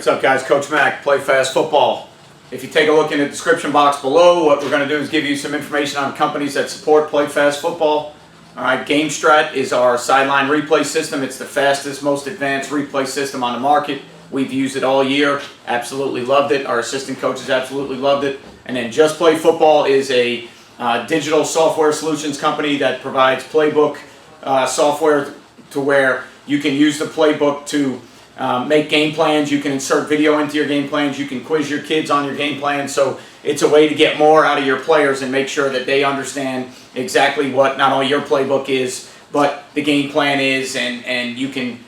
What's up, guys? Coach Mac, Play Fast Football. If you take a look in the description box below, what we're going to do is give you some information on companies that support Play Fast Football. All right, GameStrat is our sideline replay system. It's the fastest, most advanced replay system on the market. We've used it all year. Absolutely loved it. Our assistant coaches absolutely loved it. And then Just Play Football is a digital software solutions company that provides playbook software to where you can use the playbook to make game plans. You can insert video into your game plans. You can quiz your kids on your game plans. So it's a way to get more out of your players and make sure that they understand exactly what not only your playbook is, but the game plan is, and you can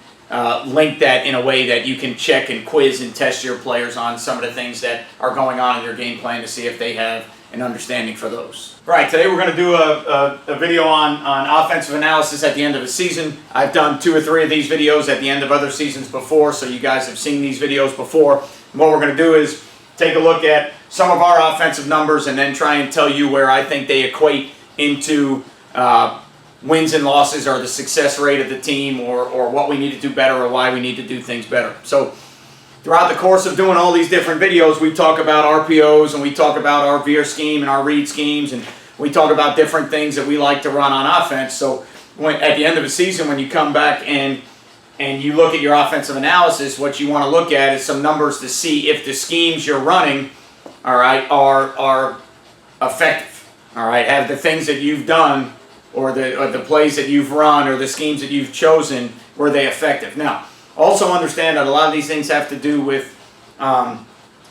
link that in a way that you can check and quiz and test your players on some of the things that are going on in your game plan to see if they have an understanding for those. Right, today we're going to do a video on offensive analysis at the end of a season. I've done 2 or 3 of these videos at the end of other seasons before, so you guys have seen these videos before. And what we're going to do is take a look at some of our offensive numbers and then try and tell you where I think they equate into wins and losses, or the success rate of the team, or what we need to do better, or why we need to do things better. So throughout the course of doing all these different videos, we talk about RPOs, and we talk about our veer scheme and our read schemes, and we talk about different things that we like to run on offense. So at the end of a season, when you come back and you look at your offensive analysis, what you want to look at is some numbers to see if the schemes you're running, all right, are effective. All right, have the things that you've done, or the plays that you've run, or the schemes that you've chosen, were they effective? Now, also understand that a lot of these things have to do with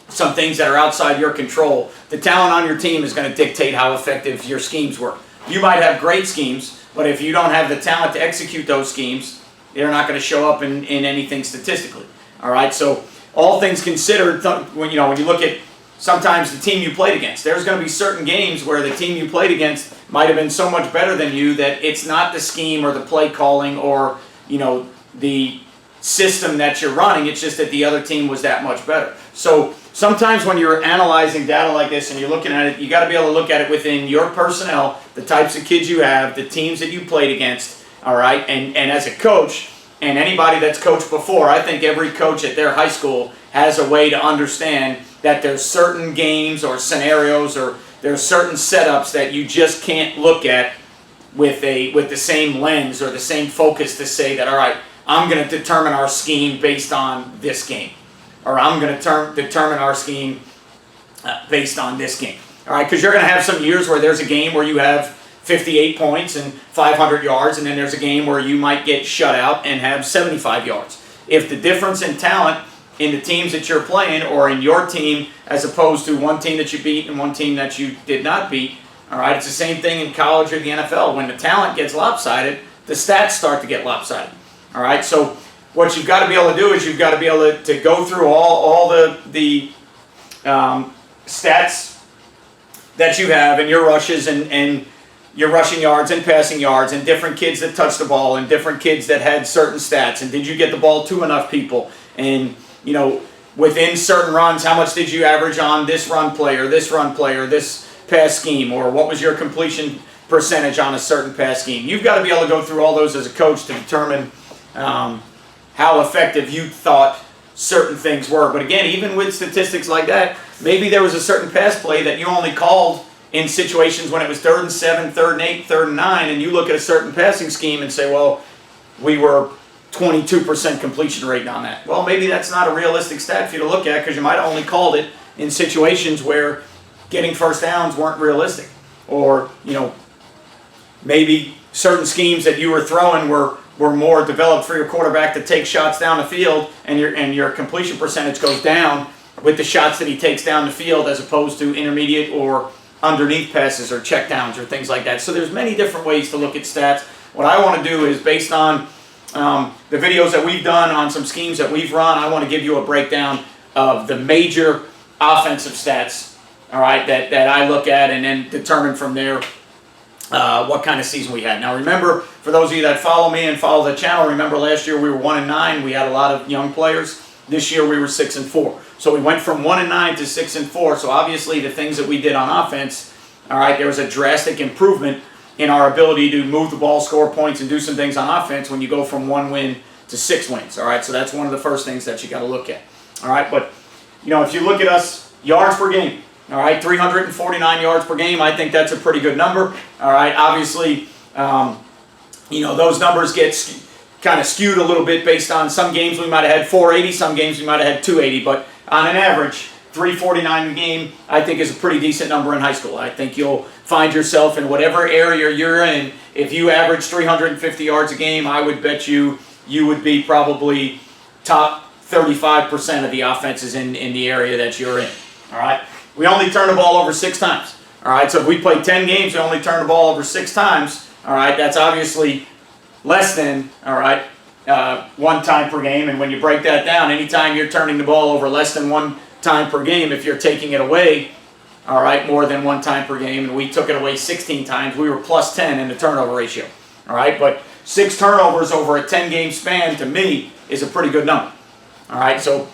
some things that are outside your control. The talent on your team is going to dictate how effective your schemes were. You might have great schemes, but if you don't have the talent to execute those schemes, they're not going to show up in anything statistically. All right, so all things considered, when you look at sometimes the team you played against, there's going to be certain games where the team you played against might have been so much better than you that it's not the scheme or the play calling or the system that you're running. It's just that the other team was that much better. So sometimes when you're analyzing data like this and you're looking at it, you got to be able to look at it within your personnel, the types of kids you have, the teams that you played against. All right, and as a coach, and anybody that's coached before, I think every coach at their high school has a way to understand that there's certain games or scenarios, or there's certain setups that you just can't look at with the same lens or the same focus to say that, all right, I'm going to determine our scheme based on this game, or I'm going to determine our scheme based on this game. All right, because you're going to have some years where there's a game where you have 58 points and 500 yards, and then there's a game where you might get shut out and have 75 yards. If the difference in talent in the teams that you're playing, or in your team, as opposed to one team that you beat and one team that you did not beat, all right, it's the same thing in college or the NFL. When the talent gets lopsided, the stats start to get lopsided. All right, so what you've got to be able to do is you've got to be able to go through all the stats that you have, and your rushes and your rushing yards and passing yards, and different kids that touched the ball, and different kids that had certain stats, and did you get the ball to enough people, and within certain runs, how much did you average on this run play or this pass scheme, or what was your completion percentage on a certain pass scheme. You've got to be able to go through all those as a coach to determine how effective you thought certain things were. But again, even with statistics like that, maybe there was a certain pass play that you only called in situations when it was 3rd and 7, 3rd and 8, 3rd and 9, and you look at a certain passing scheme and say, well, we were 22% completion rate on that. Well, maybe that's not a realistic stat for you to look at, because you might have only called it in situations where getting first downs weren't realistic. Or, maybe certain schemes that you were throwing were more developed for your quarterback to take shots down the field, and your completion percentage goes down with the shots that he takes down the field, as opposed to intermediate or underneath passes or checkdowns or things like that. So there's many different ways to look at stats. What I want to do is, based on the videos that we've done on some schemes that we've run, I want to give you a breakdown of the major offensive stats, all right, that I look at, and then determine from there what kind of season we had. Now remember, for those of you that follow me and follow the channel, remember last year we were 1-9. We had a lot of young players. This year we were 6-4. So we went from 1-9 to 6-4. So obviously the things that we did on offense, all right, there was a drastic improvement in our ability to move the ball, score points, and do some things on offense when you go from 1 win to 6 wins. All right, so that's one of the first things that you got to look at. All right, but if you look at us, yards per game, all right, 349 yards per game, I think that's a pretty good number. All right, obviously, those numbers get kind of skewed a little bit based on some games we might have had 480, some games we might have had 280, but on an average, 349 a game, I think is a pretty decent number in high school. I think you'll find yourself in whatever area you're in. If you average 350 yards a game, I would bet you would be probably top 35% of the offenses in the area that you're in. All right? We only turn the ball over 6 times. All right? So if we play 10 games, we only turn the ball over 6 times. All right? That's obviously less than, all right, 1 time per game. And when you break that down, anytime you're turning the ball over less than 1 time per game, if you're taking it away, all right, more than 1 time per game, and we took it away 16 times, we were plus 10 in the turnover ratio. All right? But 6 turnovers over a 10-game span, to me, is a pretty good number. All right, so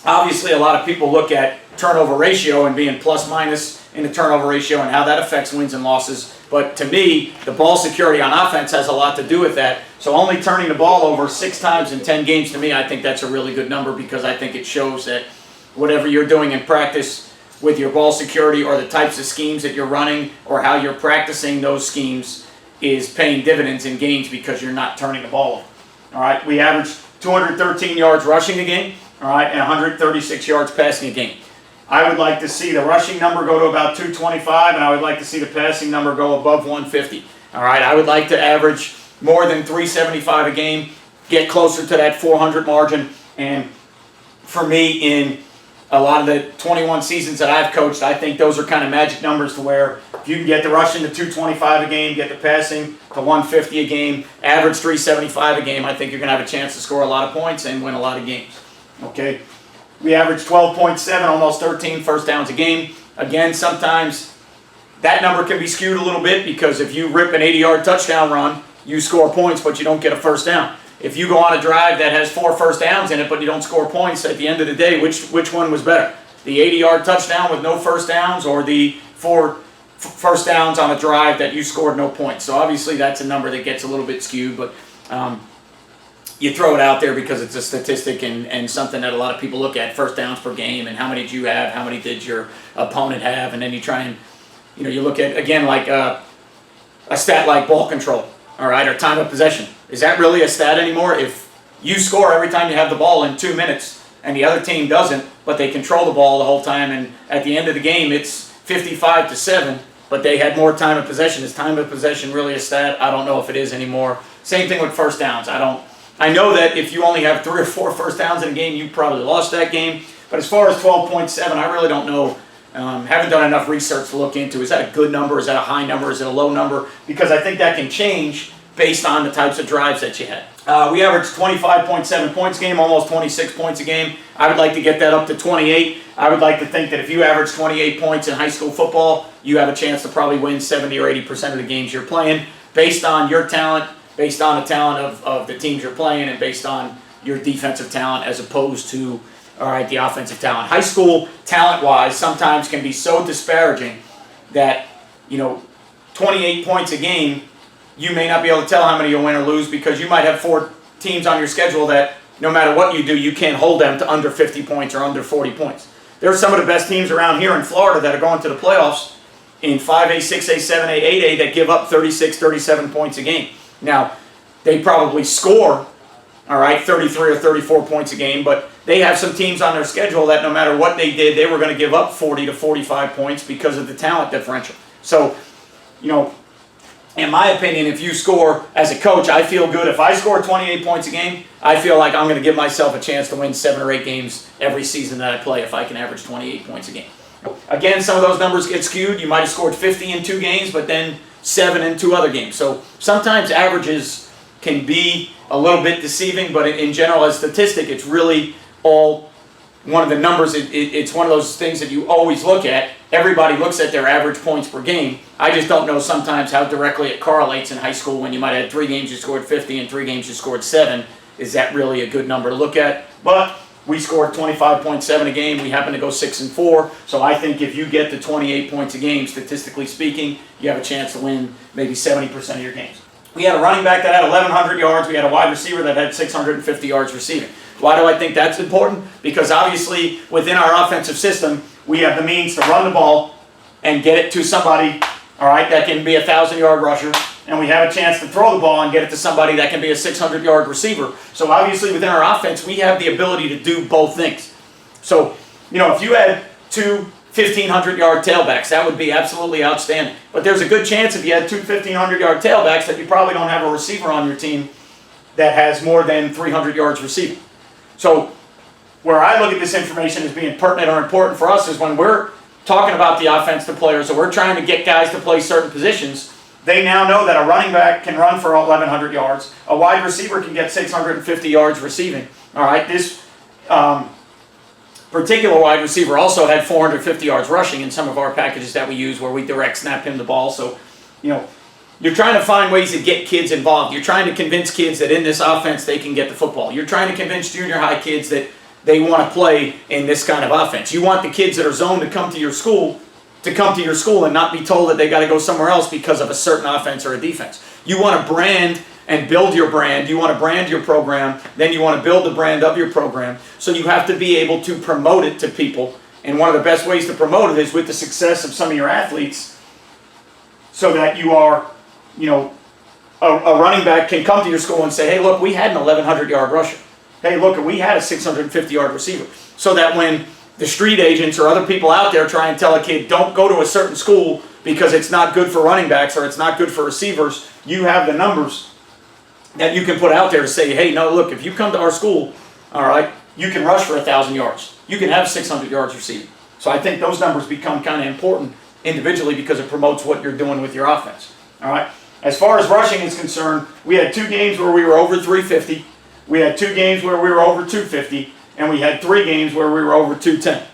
obviously a lot of people look at turnover ratio and being plus minus in the turnover ratio and how that affects wins and losses. But to me, the ball security on offense has a lot to do with that. So only turning the ball over 6 times in 10 games, to me, I think that's a really good number, because I think it shows that whatever you're doing in practice with your ball security or the types of schemes that you're running or how you're practicing those schemes is paying dividends in games because you're not turning the ball over. All right, we averaged 213 yards rushing a game, all right, and 136 yards passing a game. I would like to see the rushing number go to about 225, and I would like to see the passing number go above 150. All right, I would like to average more than 375 a game, get closer to that 400 margin, and for me, in a lot of the 21 seasons that I've coached, I think those are kind of magic numbers to where if you can get the rushing to 225 a game, get the passing to 150 a game, average 375 a game, I think you're going to have a chance to score a lot of points and win a lot of games. Okay? We average 12.7, almost 13 first downs a game. Again, sometimes that number can be skewed a little bit, because if you rip an 80-yard touchdown run, you score points, but you don't get a first down. If you go on a drive that has 4 first downs in it, but you don't score points, at the end of the day, which one was better? The 80-yard touchdown with no first downs, or the 4 first downs on a drive that you scored no points? So obviously that's a number that gets a little bit skewed, but you throw it out there because it's a statistic and something that a lot of people look at, first downs per game, and how many did you have, how many did your opponent have, and then you try and, you look at, again, like a stat like ball control, all right, or time of possession. Is that really a stat anymore? If you score every time you have the ball in 2 minutes and the other team doesn't, but they control the ball the whole time, and at the end of the game it's 55-7, but they had more time of possession. Is time of possession really a stat? I don't know if it is anymore. Same thing with first downs. I know that if you only have 3 or 4 first downs in a game, you probably lost that game. But as far as 12.7, I really don't know. Haven't done enough research to look into. Is that a good number? Is that a high number? Is it a low number? Because I think that can change based on the types of drives that you had. We averaged 25.7 points a game, almost 26 points a game. I would like to get that up to 28. I would like to think that if you average 28 points in high school football, you have a chance to probably win 70 or 80% of the games you're playing, based on your talent, based on the talent of the teams you're playing, and based on your defensive talent as opposed to, all right, the offensive talent. High school, talent-wise, sometimes can be so disparaging that, 28 points a game, you may not be able to tell how many you'll win or lose, because you might have 4 teams on your schedule that no matter what you do, you can't hold them to under 50 points or under 40 points. There are some of the best teams around here in Florida that are going to the playoffs in 5A, 6A, 7A, 8A that give up 36, 37 points a game. Now, they probably score, all right, 33 or 34 points a game, but they have some teams on their schedule that no matter what they did, they were going to give up 40 to 45 points because of the talent differential. So, in my opinion, if you score, as a coach, I feel good. If I score 28 points a game, I feel like I'm going to give myself a chance to win 7 or 8 games every season that I play if I can average 28 points a game. Again, some of those numbers get skewed. You might have scored 50 in 2 games, but then 7 in 2 other games. So sometimes averages can be a little bit deceiving, but in general, as a statistic, it's really all one of the numbers. It's one of those things that you always look at. Everybody looks at their average points per game. I just don't know sometimes how directly it correlates in high school when you might have had 3 games you scored 50 and 3 games you scored 7. Is that really a good number to look at? But we scored 25.7 a game. We happen to go 6-4. So I think if you get to 28 points a game, statistically speaking, you have a chance to win maybe 70% of your games. We had a running back that had 1,100 yards. We had a wide receiver that had 650 yards receiving. Why do I think that's important? Because obviously within our offensive system, we have the means to run the ball and get it to somebody, all right, that can be a 1,000-yard rusher. And we have a chance to throw the ball and get it to somebody that can be a 600-yard receiver. So obviously within our offense, we have the ability to do both things. So, if you had two 1,500-yard tailbacks, that would be absolutely outstanding. But there's a good chance if you had two 1,500-yard tailbacks that you probably don't have a receiver on your team that has more than 300 yards receiving. So where I look at this information as being pertinent or important for us is when we're talking about the offense to players, so we're trying to get guys to play certain positions, they now know that a running back can run for 1,100 yards. A wide receiver can get 650 yards receiving. All right, this particular wide receiver also had 450 yards rushing in some of our packages that we use where we direct snap him the ball. So, you're trying to find ways to get kids involved. You're trying to convince kids that in this offense they can get the football. You're trying to convince junior high kids that they want to play in this kind of offense. You want the kids that are zoned to come to your school and not be told that they got to go somewhere else because of a certain offense or a defense. You want to brand and build your brand. You want to brand your program. Then you want to build the brand of your program. So you have to be able to promote it to people. And one of the best ways to promote it is with the success of some of your athletes so that you are, a running back can come to your school and say, hey, look, we had an 1,100-yard rusher. Hey, look, we had a 650-yard receiver. So that when the street agents or other people out there try and tell a kid, don't go to a certain school because it's not good for running backs or it's not good for receivers, you have the numbers that you can put out there to say, hey, no, look, if you come to our school, all right, you can rush for 1,000 yards. You can have 600 yards receiving. So I think those numbers become kind of important individually because it promotes what you're doing with your offense. All right. As far as rushing is concerned, we had 2 games where we were over 350. We had 2 games where we were over 250. And we had 3 games where we were over 210.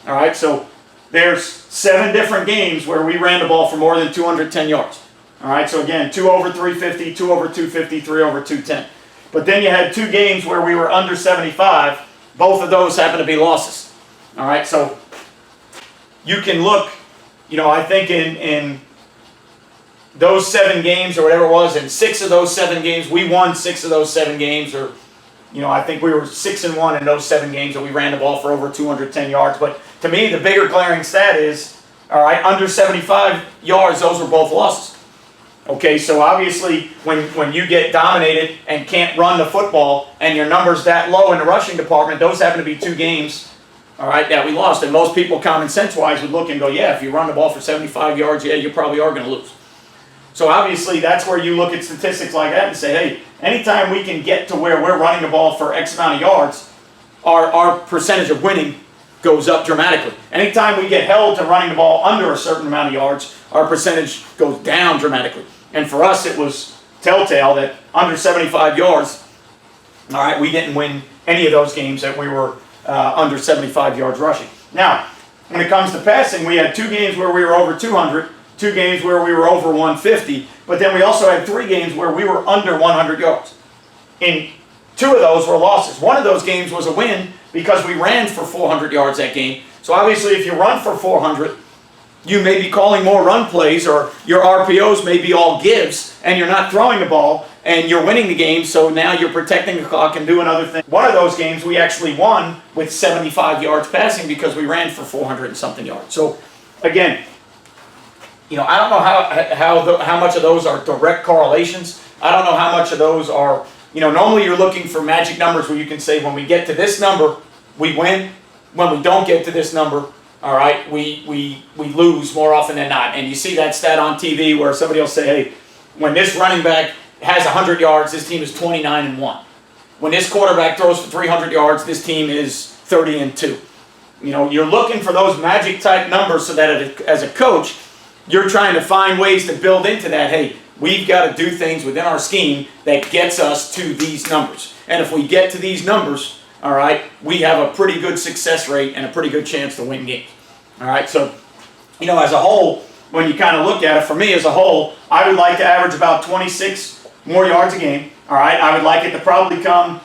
All right. So there's 7 different games where we ran the ball for more than 210 yards. All right. So again, 2 over 350, 2 over 250, 3 over 210. But then you had 2 games where we were under 75. Both of those happen to be losses. All right. So you can look, I think in those 7 games or whatever it was, in 6 of those 7 games, we won 6 of those 7 games, or, I think we were 6-1 in those 7 games that we ran the ball for over 210 yards. But to me, the bigger glaring stat is, all right, under 75 yards, those were both losses. Okay, so obviously when you get dominated and can't run the football and your number's that low in the rushing department, those happen to be 2 games, all right, that we lost. And most people, common sense-wise, would look and go, yeah, if you run the ball for 75 yards, yeah, you probably are going to lose. So obviously that's where you look at statistics like that and say, hey, anytime we can get to where we're running the ball for X amount of yards, our percentage of winning goes up dramatically. Anytime we get held to running the ball under a certain amount of yards, our percentage goes down dramatically. And for us, it was telltale that under 75 yards, all right, we didn't win any of those games that we were under 75 yards rushing. Now, when it comes to passing, we had 2 games where we were over 200, 2 games where we were over 150, but then we also had 3 games where we were under 100 yards. And 2 of those were losses. One of those games was a win because we ran for 400 yards that game. So obviously if you run for 400, you may be calling more run plays, or your RPOs may be all gives, and you're not throwing the ball, and you're winning the game, so now you're protecting the clock and doing other things. One of those games we actually won with 75 yards passing because we ran for 400 and something yards. So again, I don't know how much of those are direct correlations. I don't know how much of those are, normally you're looking for magic numbers where you can say when we get to this number, we win. When we don't get to this number, all right, we lose more often than not. And you see that stat on TV where somebody will say, hey, when this running back has 100 yards, this team is 29-1. When this quarterback throws for 300 yards, this team is 30-2. You're looking for those magic type numbers so that as a coach, you're trying to find ways to build into that, hey, we've got to do things within our scheme that gets us to these numbers. And if we get to these numbers, all right, we have a pretty good success rate and a pretty good chance to win games. All right, so, as a whole, when you kind of look at it, for me as a whole, I would like to average about 26 more yards a game. All right, I would like it to probably come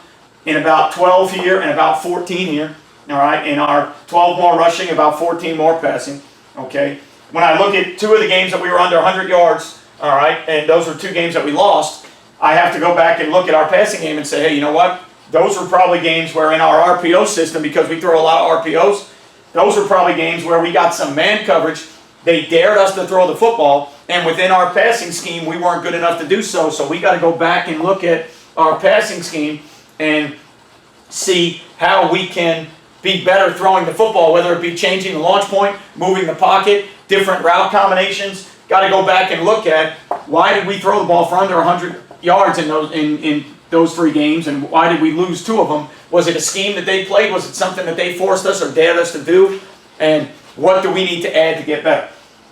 in about 12 here and about 14 here. All right, in our 12 more rushing, about 14 more passing. Okay. When I look at 2 of the games that we were under 100 yards, all right, and those were 2 games that we lost, I have to go back and look at our passing game and say, hey, you know what? Those were probably games where in our RPO system, because we throw a lot of RPOs, those were probably games where we got some man coverage. They dared us to throw the football, and within our passing scheme, we weren't good enough to do so. So we got to go back and look at our passing scheme and see how we can be better throwing the football, whether it be changing the launch point, moving the pocket, different route combinations. Got to go back and look at why did we throw the ball for under 100 yards in those 3 games, and why did we lose 2 of them? Was it a scheme that they played? Was it something that they forced us or dared us to do? And what do we need to add to get better?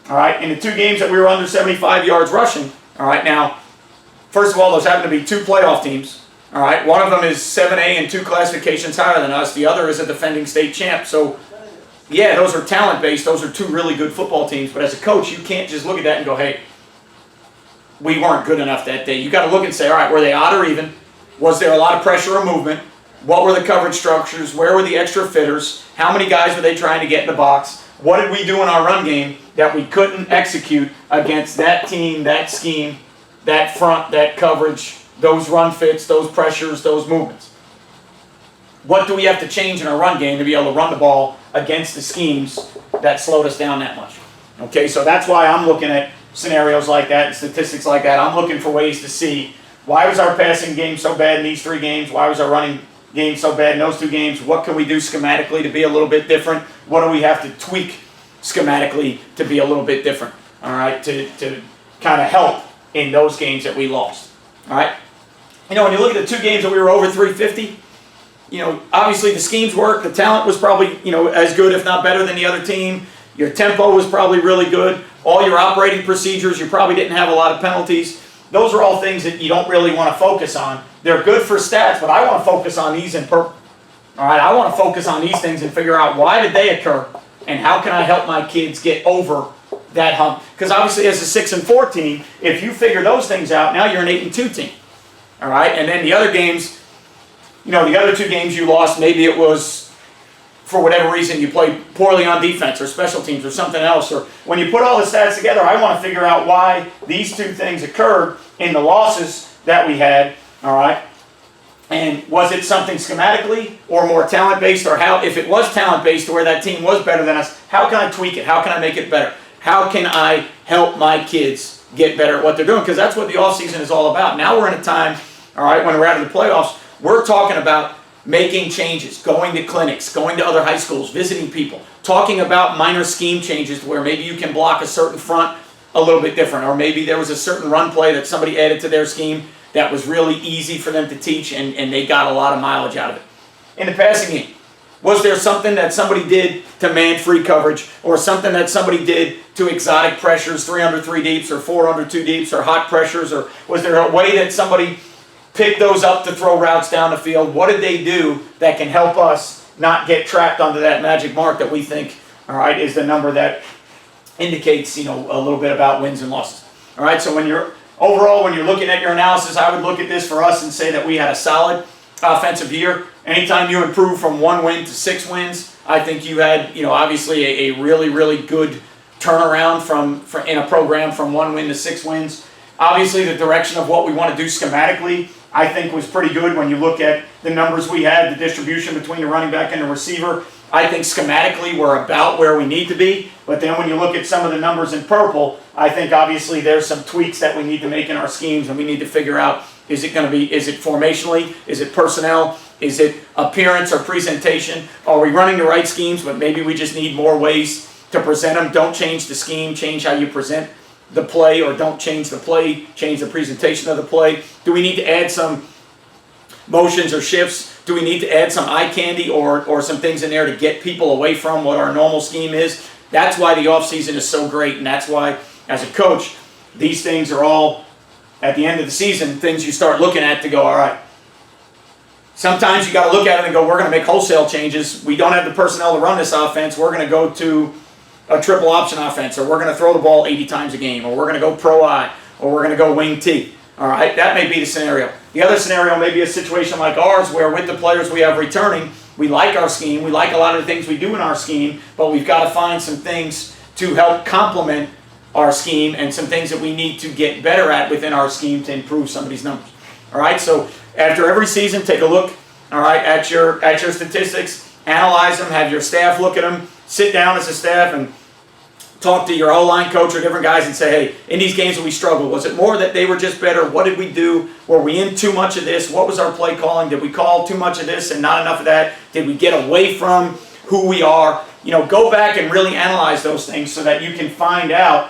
All right, in the 2 games that we were under 75 yards rushing, all right, now, first of all, those happen to be 2 playoff teams. All right, one of them is 7A and 2 classifications higher than us. The other is a defending state champ. So, yeah, those are talent-based. Those are 2 really good football teams. But as a coach, you can't just look at that and go, hey, we weren't good enough that day. You got to look and say, all right, were they odd or even? Was there a lot of pressure or movement? What were the coverage structures? Where were the extra fitters? How many guys were they trying to get in the box? What did we do in our run game that we couldn't execute against that team, that scheme, that front, that coverage, those run fits, those pressures, those movements? What do we have to change in our run game to be able to run the ball against the schemes that slowed us down that much? Okay, so that's why I'm looking at scenarios like that and statistics like that. I'm looking for ways to see why was our passing game so bad in these 3 games? Why was our running game so bad in those 2 games? What can we do schematically to be a little bit different? What do we have to tweak schematically to be a little bit different? All right, to kind of help in those games that we lost. All right. You know, when you look at the 2 games that we were over 350, you know, obviously the schemes worked. The talent was probably, you know, as good, if not better than the other team. Your tempo was probably really good. All your operating procedures, you probably didn't have a lot of penalties. Those are all things that you don't really want to focus on. They're good for stats, but I want to focus on these in purple. All right, I want to focus on these things and figure out why did they occur and how can I help my kids get over that hump. Because obviously as a 6-4 team, if you figure those things out, now you're an 8-2 team. All right, and then the other games, you know, the other 2 games you lost, maybe it was for whatever reason you played poorly on defense or special teams or something else. Or when you put all the stats together, I want to figure out why these 2 things occurred in the losses that we had. All right, and was it something schematically or more talent-based, or how, if it was talent-based to where that team was better than us, how can I tweak it? How can I make it better? How can I help my kids get better at what they're doing? Because that's what the offseason is all about. Now we're in a time, all right, when we're out of the playoffs, we're talking about making changes, going to clinics, going to other high schools, visiting people, talking about minor scheme changes where maybe you can block a certain front a little bit different, or maybe there was a certain run play that somebody added to their scheme that was really easy for them to teach, and they got a lot of mileage out of it. In the passing game, was there something that somebody did to man-free coverage, or something that somebody did to exotic pressures, 3 under 3 deeps, or 4 under 2 deeps, or hot pressures, or was there a way that somebody picked those up to throw routes down the field? What did they do that can help us not get trapped onto that magic mark that we think, all right, is the number that indicates, you know, a little bit about wins and losses? All right, so when you're looking at your analysis, I would look at this for us and say that we had a solid offensive year. Anytime you improve from 1 win to 6 wins, I think you had, you know, obviously a really, really good turnaround in a program from 1 win to 6 wins. Obviously, the direction of what we want to do schematically, I think, was pretty good when you look at the numbers we had, the distribution between the running back and the receiver. I think schematically we're about where we need to be, but then when you look at some of the numbers in purple, I think obviously there's some tweaks that we need to make in our schemes, and we need to figure out, is it formationally, is it personnel, is it appearance or presentation? Are we running the right schemes, but maybe we just need more ways to present them? Don't change the scheme, change how you present the play, or don't change the play, change the presentation of the play. Do we need to add some motions or shifts? Do we need to add some eye candy or some things in there to get people away from what our normal scheme is? That's why the offseason is so great, and that's why, as a coach, these things are all, at the end of the season, things you start looking at to go, all right. Sometimes you got to look at it and go, we're going to make wholesale changes. We don't have the personnel to run this offense. We're going to go to a triple option offense, or we're going to throw the ball 80 times a game, or we're going to go pro I, or we're going to go wing T. All right, that may be the scenario. The other scenario may be a situation like ours where with the players we have returning, we like our scheme, we like a lot of the things we do in our scheme, but we've got to find some things to help complement our scheme and some things that we need to get better at within our scheme to improve some of these numbers. All right, so after every season, take a look, all right, at your statistics, analyze them, have your staff look at them, sit down as a staff and talk to your O-line coach or different guys and say, hey, in these games that we struggled, was it more that they were just better? What did we do? Were we in too much of this? What was our play calling? Did we call too much of this and not enough of that? Did we get away from who we are? You know, go back and really analyze those things so that you can find out,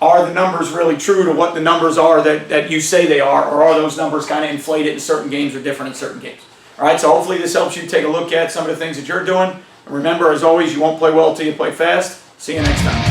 are the numbers really true to what the numbers are that you say they are, or are those numbers kind of inflated in certain games or different in certain games? All right, so hopefully this helps you take a look at some of the things that you're doing. And remember, as always, you won't play well till you play fast. See you next time.